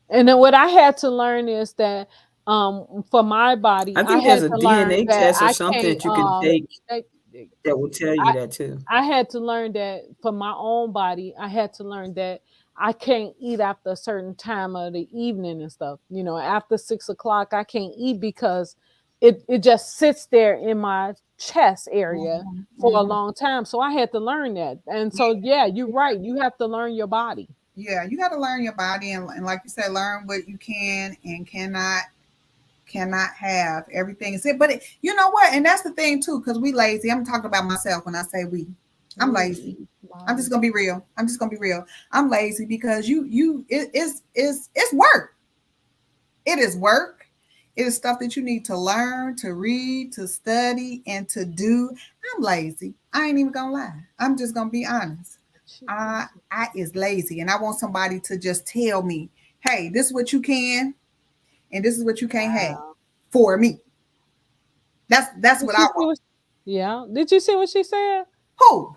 And then what I had to learn is that for my body, I I think there's had a to learn DNA that test or I something can't that you can take I, that will tell you I that too. I had to learn that for my own body, I had to learn that I can't eat after a certain time of the evening and stuff. After 6 o'clock, I can't eat because it just sits there in my chest area Mhm, for a mhm. long time. So I had to learn that. And so yeah, you're right. You have to learn your body. Yeah, you got to learn your body and like you said, learn what you can and cannot have. Everything is it. But you know what? And that's the thing too, because we lazy. I'm talking about myself when I say we. I'm We lazy. I'm body. just gonna be real. I'm just gonna be real. I'm lazy because it's work. It is work. It is stuff that you need to learn, to read, to study, and to do. I'm lazy. I ain't even gonna lie. I'm just gonna be honest. I is lazy, and I want somebody to just tell me, "Hey, this is what you can, and this is what you can't have Wow. for me." That's Did what I you see want. what? Yeah. Did you see what she said? Who?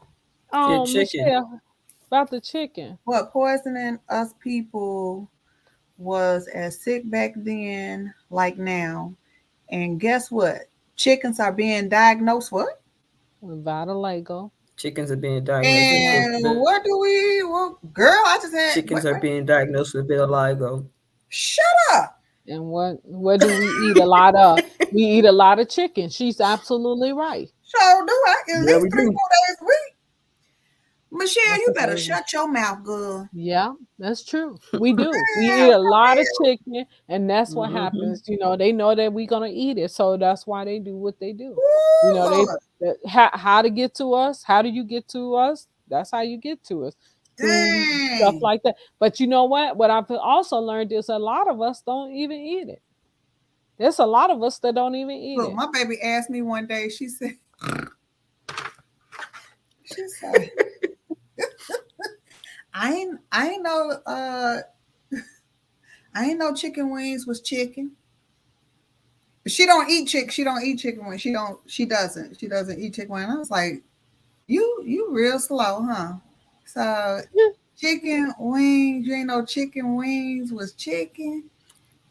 Yeah, chicken. Michelle, about the chicken. What poisoning us people was as sick back then like now. And guess what? Chickens are being diagnosed what? With vitiligo. Chickens are being diagnosed with Yeah. And what do we? Well, girl, I just had. chickens are Wait. being diagnosed with vitiligo. Shut up. And what do we eat a lot of? We eat a lot of chicken. She's absolutely right. So do I at Yeah, least we three, do. 4 days a week. Michelle, That's you better amazing. shut your mouth, girl. Yeah, that's true. We do. We eat Damn, a for lot of real. chicken, and that's what Hmm. happens. They know that we're gonna eat it, so that's why they do what they do. Ooh, They Lord. how to get to us. How do you get to us? That's how you get to us through stuff Dang. like that. But you know what? What I've also learned is a lot of us don't even eat it. There's a lot of us that don't even eat Look, it. my baby asked me one day, she said, I ain't know chicken wings was chicken. She don't eat chicken. She don't eat chicken wings. She doesn't eat chicken wings. I was like, you real slow, huh? So chicken wings, you ain't know chicken wings was chicken.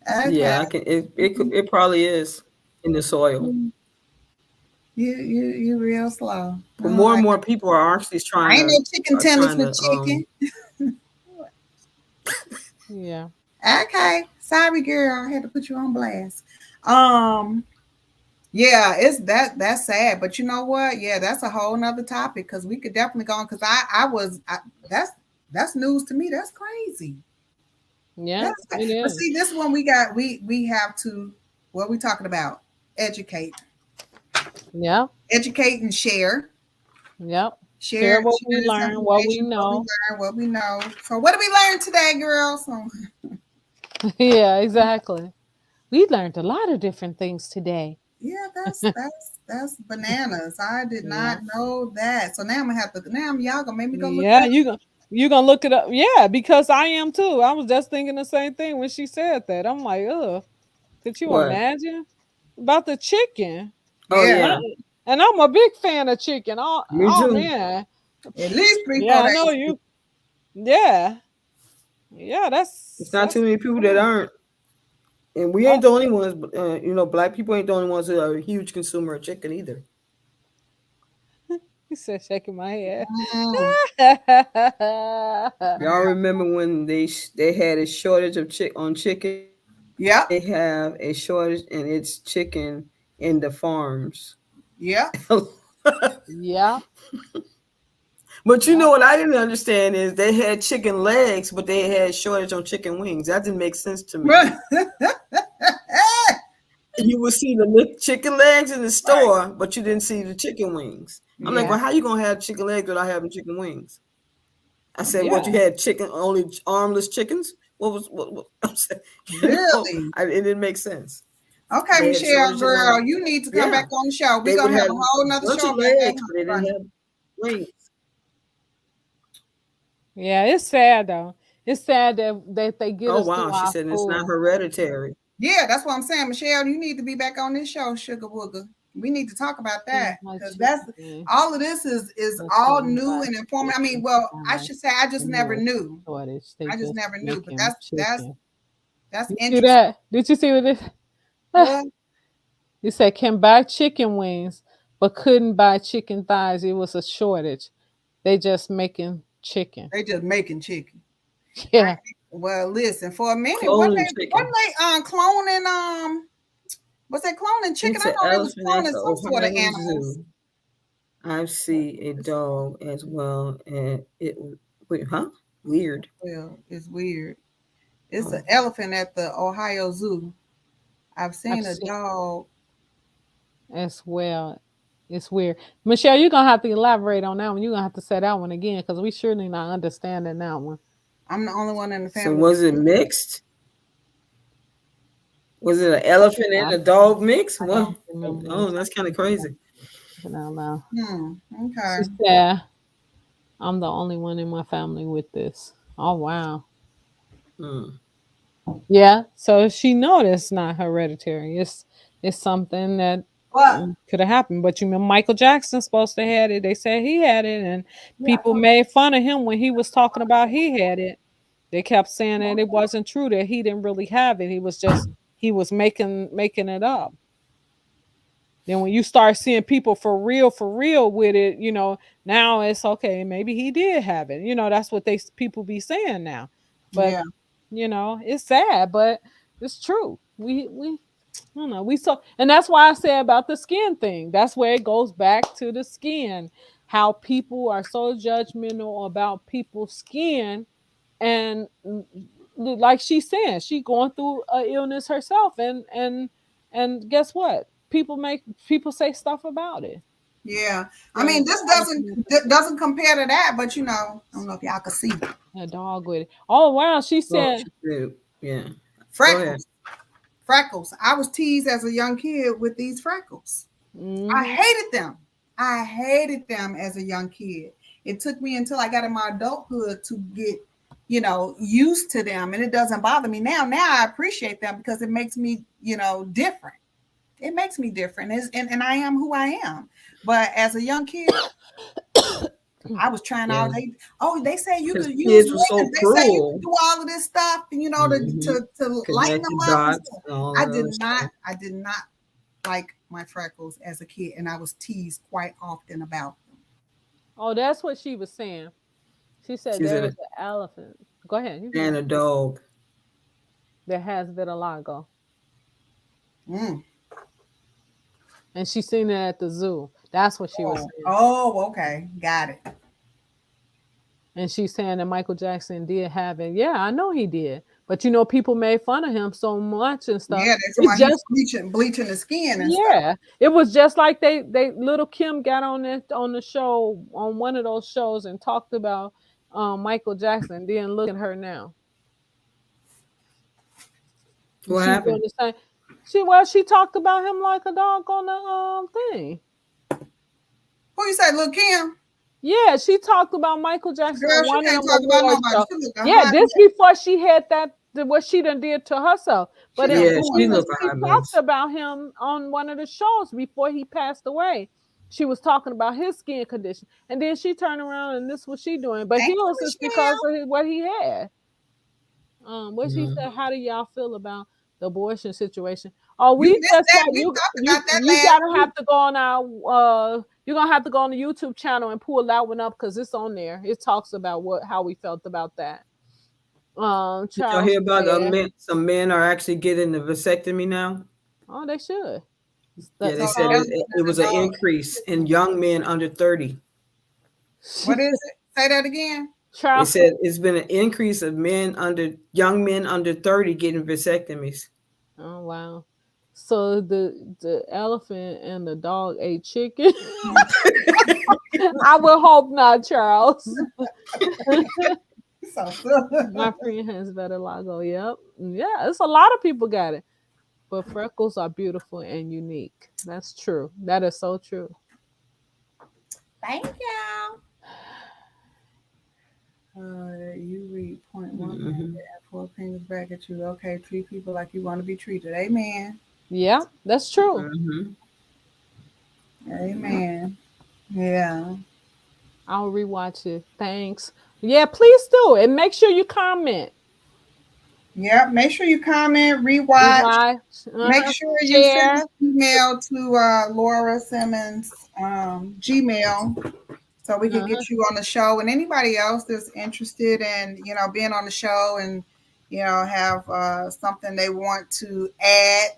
Okay. Yeah, I can. It probably is in the soil. You real slow. But I'm more and like, more people are actually I ain't no chicken tenders with chicken. Yeah. Okay. Sorry, girl. I had to put you on blast. Um, yeah, it's that's sad. But you know what? Yeah, that's a whole nother topic because we could definitely go on because that's news to me. That's crazy. Yeah, That's it but is. see, this one we have to what we talking about? Educate. Yeah. Educate and share. Yep. Share Share what we this learn, what we information, what we know. learn, what we know. So what did we learn today, girls? So, Yeah, exactly. We learned a lot of different things today. yeah, that's bananas. I did Yeah. not know that. So now I'm gonna have to now y'all gonna make me go look Yeah, that you gonna look it up. Yeah, because I am too. I was just thinking the same thing when she said that. I'm like, ugh, could you what? imagine? About the chicken. Oh Yeah, And, yeah, I, and I'm a big fan of chicken. Oh, me oh too. man. at least three, Yeah, four I know days. you. Yeah. Yeah, It's not too that's many people that cool. aren't, and we Oh, ain't the only ones. But black people ain't the only ones that are a huge consumer of chicken either. he said shaking my head. Mm, Y'all remember when they had a shortage of chicken? Now yep, they have a shortage and it's chicken in the farms. yep, Yeah, But you yeah. know what I didn't understand is they had chicken legs, but they had shortage on chicken wings. That didn't make sense to me. right. You would see the chicken legs in the store, but you didn't see the chicken wings. I'm like, Yeah, well, how you gonna have chicken legs without having chicken wings? I said, what you Yeah. had chicken only armless chickens? What I'm saying, really. it didn't make sense. Okay, They had a Michelle, shortage in girl, you need to come yeah. back on the show. We're They would gonna have have a whole a nother bunch show of about that, legs, but they honey. didn't have wings. Yeah, it's sad though. It's sad that they get Oh us through wow, she our said it's not food. hereditary. Yeah, that's what I'm saying. Michelle, you need to be back on this show, Sugar Wooger. We need to talk about that My because chicken that's wing, all of this is but all couldn't new buy and informative. I mean, chicken well, I thighs. should say I just And never there was knew. a shortage. They I just just never knew, but making chicken. that's You see interesting. that? Did you see what this? What? You said can buy chicken wings, but couldn't buy chicken thighs. It was a shortage. They just making chicken. They just making chicken. Yeah. Well, listen, for a minute, Cloning wasn't chicken. they cloning was they cloning chicken? It's I an know they was elephant at cloning the some sort of Ohio animals. Zoo. I see a dog as well, and it wait, huh? Weird. Well, it's weird. It's an Oh, elephant at the Ohio Zoo. I've I've seen a seen dog. as well. It's weird. Michelle, you're gonna have to elaborate on that one. You're gonna have to say that one again because we surely not understanding that one. I'm the only one in the so family. was it mixed? Was it an elephant I, and a dog mix? I What? don't remember Oh, this. that's kind of crazy. Now, now. Okay. She said, I'm the only one in my family with this. Oh wow. Hmm. Yeah. So she noticed not hereditary. It's something that What? could have happened. But you remember Michael Jackson supposed to had it. They said he had it, and Yeah. people made fun of him when he was talking about he had it. They kept saying that it wasn't true, that he didn't really have it. He was making it up. Then when you start seeing people for real with it, now it's okay. Maybe he did have it. That's what people be saying now. But Yeah. it's sad, but it's true. We I don't know. We saw, and that's why I say about the skin thing. That's where it goes back to the skin. How people are so judgmental about people's skin, and like she's saying, she going through a illness herself, and guess what? People say stuff about it. Yeah. I mean, So this I just need to say doesn't compare to that, but I don't know if y'all can see a dog with it. Oh wow, she Well, said, she said, yeah. Go ahead. freckles. Freckles. I was teased as a young kid with these freckles. I mm-hmm, hated them. I hated them as a young kid. It took me until I got in my adulthood to get, used to them. And it doesn't bother me now. Now I appreciate them because it makes me, different. It makes me different. And I am who I am. But as a young kid, I was trying all Yeah. they say you Because could use kids were so lemons. They say you could cruel. do all of this stuff, Hmm. to lighten Connect the them up and dots stuff. and all that other stuff. I did not like my freckles as a kid, and I was teased quite often about them. Oh, that's what she was saying. She said She there said, was an elephant. Go ahead. You can and go. a dog. That has vitiligo. Mm. And she seen it at the zoo. That's what she was saying. Oh, okay. Got it. And she's saying that Michael Jackson did have it. Yeah, I know he did. But you know, people made fun of him so much and stuff. Yeah, that's why It's he's just bleaching the skin and stuff. yeah. It was just like they little Kim got on it on the show on one of those shows and talked about Michael Jackson. Then look at her now. What She's doing happened? the same. She talked about him like a dog on the thing. Who you say, Lil Kim? Yeah, she talked about Michael Jackson Girl, on she one of can't them talk about award nobody. shows. She look a Yeah, hot this mess. before she had what she done did to herself. She But look Yeah, she gorgeous. looked a she hot talked mess. about him on one of the shows before he passed away. She was talking about his skin condition, and then she turned around and this was she doing. But Thank you, his is because Michelle. of what he had. What she Mhm. said, how do y'all feel about the abortion situation? Oh, You we missed just that. got We talked you about that you last gotta week. have to go on our you're gonna have to go on the YouTube channel and pull that one up because it's on there. It talks about how we felt about that. Did y'all Charles hear about said, some men are actually getting the vasectomy now? oh, they should. Yeah, they So said the Charles, it elephant and was the an dog. increase in young men under 30. she What is said, it? Say that again. They Charles said, said it's been an increase of young men under 30 getting vasectomies. oh wow. So the elephant and the dog ate chicken. I would hope not, Charles. So silly. My friend has vitiligo. Yep. Yeah, it's a lot of people got it. But freckles are beautiful and unique. That's true. That is so true. Thank you. You read point one thing Hmm. and four fingers back at you. Okay, treat people like you want to be treated. Amen. Yeah, that's true. Hmm. Amen. Yeah. I'll rewatch it. Thanks. Yeah, please do. And make sure you comment. Yep. Make sure you comment, rewatch. Rewatch. Make sure you send Share. this email to Laura Simmons Gmail so we can Uh-huh. get you on the show. And anybody else that's interested in being on the show and have something they want to add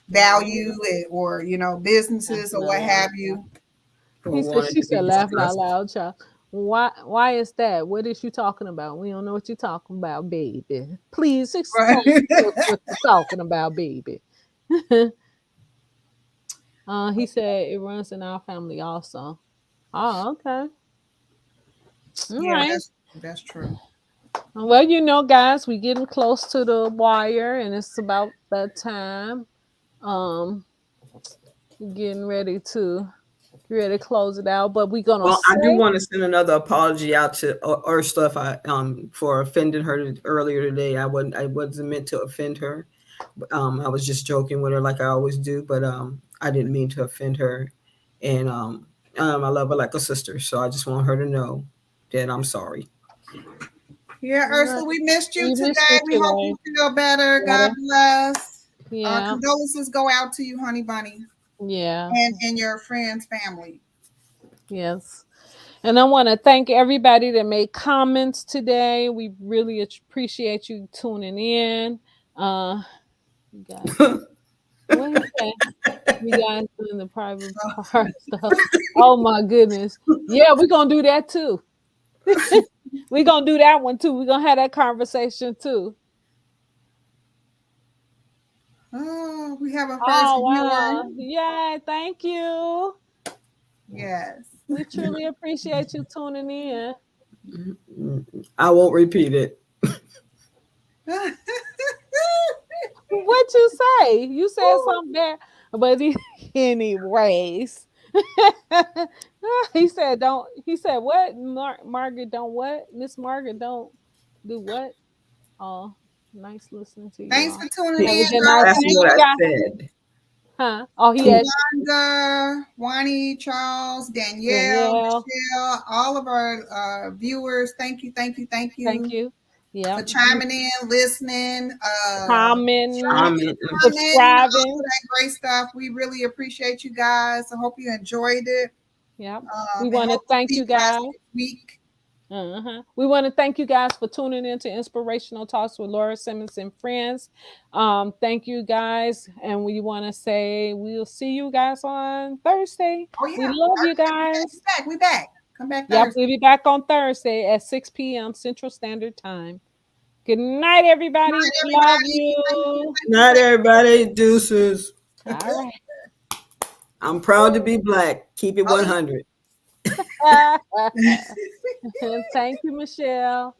value or businesses or what Definitely. have you. Or wanted She to be said, laughing out discussed. loud, child. Why is that? What is you talking about? We don't know what you're talking about, baby. Please Right. explain to us what you're talking about, baby. He said it runs in our family also. Oh, okay. All Yeah, right. that's true. Well, guys, we getting close to the wire, and it's about that time. Um, getting ready to close it out, but we're gonna Well, I do say, want to send another apology out to Ursula if for offending her earlier today. I wasn't meant to offend her. I was just joking with her like I always do, but I didn't mean to offend her, and I love her like a sister. So I just want her to know that I'm sorry. Yeah, all right, Ursula, we missed you we missed today. you We hope today. you feel better. God Better. bless. Yeah, Condolences go out to you, honey bunny, yeah, and your friend's family. yes. And I want to thank everybody that made comments today. We really appreciate you tuning in. You guys, what he say? You guys doing the private part stuff. Oh my goodness. Yeah, we're gonna do that too. We're gonna do that one too. We're gonna have that conversation too. Oh, we have a first Oh viewer. wow. Yeah, thank you. Yes. We truly appreciate you tuning in. I won't repeat it. What you say? You said something there, but anyways. He said don't he said what? Margaret don't what? Miss Margaret don't do what? Oh, nice listening to you Thanks all. for tuning Have a in, good girl. night. That's Thank what you I guys. said. Huh? Oh, he asked Wanda, Wani, Charles, Danielle, Danielle. Michelle, all of our viewers. Thank you, thank you, thank Thank you you. for Yep. chiming in, listening, Comment, Comment. commenting, all subscribing. of that great stuff. We really appreciate you guys. I hope you enjoyed it. Yep. We And want to hope to thank see you you guys guys. next week. We want to thank you guys for tuning in to Inspirational Talks with Laura Simmons and friends. Thank you guys, and we want to say we'll see you guys on Thursday. Oh We yeah, love you Thursday, we back, guys. we back, we back. Come back Yep, Thursday. we'll be back on Thursday at 6 p.m. Central Standard Time. Good night, Good everybody. night, We love everybody. Thank you, you. thank you, Not thank everybody. Deuces. All you. right. I'm proud to be black. Keep it Oh 100. Thank you, Michelle.